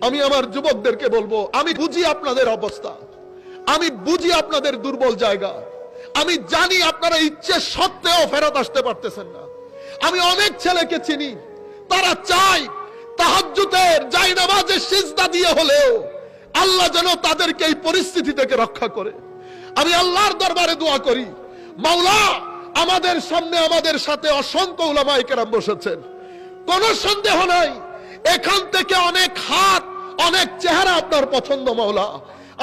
আমি আমার যুবকদেরকে বলবো, আমি বুঝি আপনাদের অবস্থা, আমি বুঝি আপনাদের দুর্বল জায়গা, আমি জানি আপনারা ইচ্ছে সত্ত্বেও ফেরত আসতে পারতেছেন না। আমি অনেক ছেলেকে চিনি, তারা চায় তাহাজ্জুদের জায়নামাজে সিজদা দিয়ে হলেও আল্লাহ যেন তাদেরকে এই পরিস্থিতি থেকে রক্ষা করে। আমি আল্লাহর দরবারে দোয়া করি, মাওলা আমাদের সামনে আমাদের সাথে অসংখ্য উলামায়ে কেরাম বসেছেন, কোনো সন্দেহ নাই এখান থেকে অনেক হাত অনেক চেহারা আপনার পছন্দ। মাওলা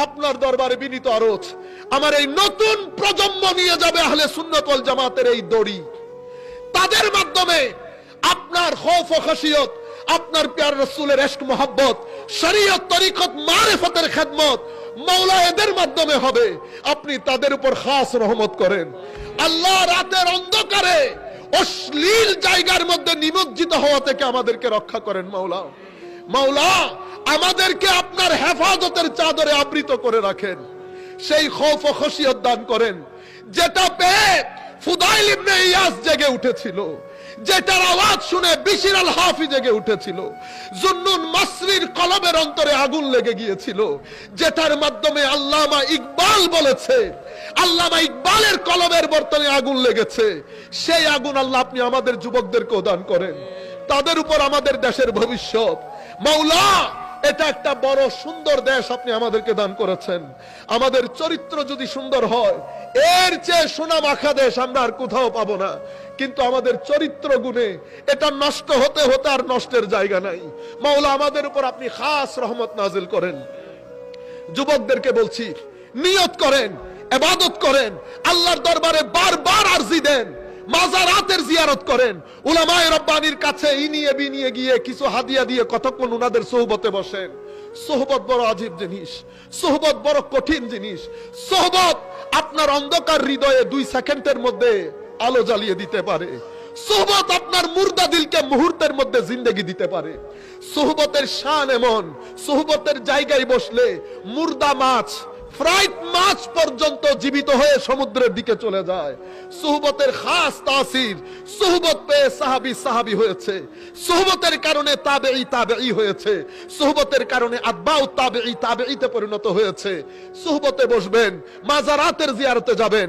আপনার দরবারে বিনীত আরজ, আমার এই নতুন প্রজন্ম নিয়ে যাবে আহলে সুন্নাত ওয়াল জামাতের এই দড়ি, তাদের মাধ্যমে আপনার খৌফ ও খাশিয়ত, আপনার প্যার রাসূলের ইশক মোহাব্বত, শরীয়ত তরিকত মারিফতের খেদমত মাওলা এদের মাধ্যমে হবে। আপনি তাদের উপর খাস রহমত করেন। আল্লাহ রাতের অন্ধকারে অশ্লীল জায়গার মধ্যে নিমজ্জিত হওয়া থেকে আমাদেরকে রক্ষা করেন। মাওলা মাওলা আমাদেরকে আপনার হেফাজতের চাদরে আবৃত করে রাখেন। সেই খৌফ ও খশিয়ত দান করেন যেটা পেয়ে ফুদাইল ইবনে ইয়াস জেগে উঠেছিল, যেটার আওয়াজ শুনে বিশির আল হাফি জেগে উঠেছিল, জুন্নুন মাসরির কলবের অন্তরে আগুন লেগে গিয়েছিল, যেটার মাধ্যমে আল্লামা ইকবাল বলেছে, আল্লামা ইকবালের কলবের বর্তনে আগুন লেগেছে। সেই আগুন আল্লাহ আপনি আমাদের যুবকদেরকে দান করেন, তাদের উপর আমাদের দেশের ভবিষ্যৎ। মাওলা এটা একটা বড় সুন্দর দেশ আপনি আমাদেরকে দান করেছেন। আমাদের চরিত্র যদি সুন্দর হয়, এর চেয়ে সোনামাখা দেশ আমরা আর কোথাও পাবো না। কিন্তু আমাদের চরিত্র গুণে এটা নষ্ট হতে হতে আর নষ্টের জায়গা নাই। মাওলা আমাদের উপর আপনি খাস রহমত নাজিল করেন। যুবকদেরকে বলছি, নিয়ত করেন, ইবাদত করেন, আল্লাহর দরবারে বারবার আরজি দেন, মাজারাতের জিয়ারত করেন, উলামায়ে রব্বানির কাছে ইনিয়ে বিনিয়ে গিয়ে কিছু হাদিয়া দিয়ে কতক্ষণ উনাদের সোহবতে বসেন। সোহবত বড় আজীব জিনিস, সোহবত বড় কঠিন জিনিস। সোহবত আপনার অন্ধকার হৃদয়ে 2 সেকেন্ডের মধ্যে আলো জ্বালিয়ে দিতে পারে। সোহবত আপনার মুর্দা দিলকে মুহূর্তের মধ্যে জিন্দেগি দিতে পারে। সোহবতের শান এমন, সোহবতের জায়গায় বসলে মুর্দা মাছ, ফ্রাইড মাছ পর্যন্ত জীবিত হয়ে সমুদ্রের দিকে চলে যায়। সুহবতের খাস তাসির, সুহবত পেয়ে সাহাবী সাহাবী হয়েছে, সুহবতের কারণে তাবেঈ তাবেঈ হয়েছে, সুহবতের কারণে আতবাউ তাবেঈ তাবেঈতে পরিণত হয়েছে। সুহবতে বসবেন, মাজারাতের জিয়ারতে যাবেন।